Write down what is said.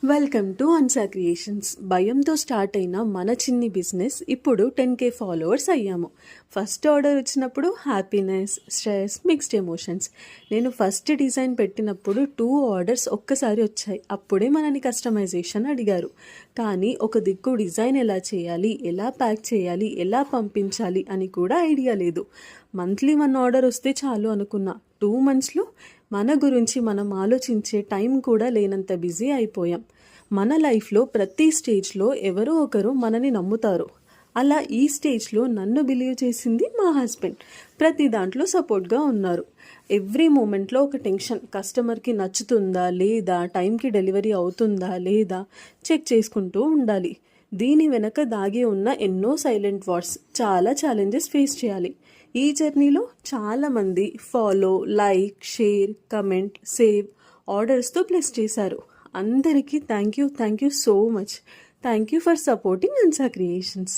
Welcome to Ansa creations. భయంతో start అయిన మన చిన్ని బిజినెస్ ఇప్పుడు 10K ఫాలోవర్స్ అయ్యాము. ఫస్ట్ ఆర్డర్ వచ్చినప్పుడు హ్యాపీనెస్, స్ట్రెస్, మిక్స్డ్ ఎమోషన్స్. నేను ఫస్ట్ డిజైన్ పెట్టినప్పుడు 2 ఆర్డర్స్ ఒక్కసారి వచ్చాయి. అప్పుడే మనని కస్టమైజేషన్ అడిగారు. కానీ ఒక దిక్కు డిజైన్ ఎలా చేయాలి, ఎలా ప్యాక్ చేయాలి, ఎలా పంపించాలి అని కూడా ఐడియా లేదు. మంత్లీ 1 ఆర్డర్ వస్తే చాలు అనుకున్నా. 2 మంత్స్లో మన గురించి మనం ఆలోచించే టైం కూడా లేనంత బిజీ అయిపోయాం. మన లైఫ్లో ప్రతి స్టేజ్లో ఎవరో ఒకరు మనని నమ్ముతారు. అలా ఈ స్టేజ్లో నన్ను బిలీవ్ చేసింది మా హస్బెండ్. ప్రతి దాంట్లో సపోర్ట్గా ఉన్నారు. ఎవ్రీ మూమెంట్లో ఒక టెన్షన్, కస్టమర్కి నచ్చుతుందా లేదా, టైంకి డెలివరీ అవుతుందా లేదా చెక్ చేసుకుంటూ ఉండాలి. దీని వెనక దాగి ఉన్న ఎన్నో సైలెంట్ వార్స్, చాలా ఛాలెంజెస్ ఫేస్ చేయాలి. ఈ జర్నీలో చాలామంది follow, like, share, comment, save, ఆర్డర్స్తో ప్లస్ చేశారు. అందరికీ thank you so much. Thank you for supporting Ansa creations.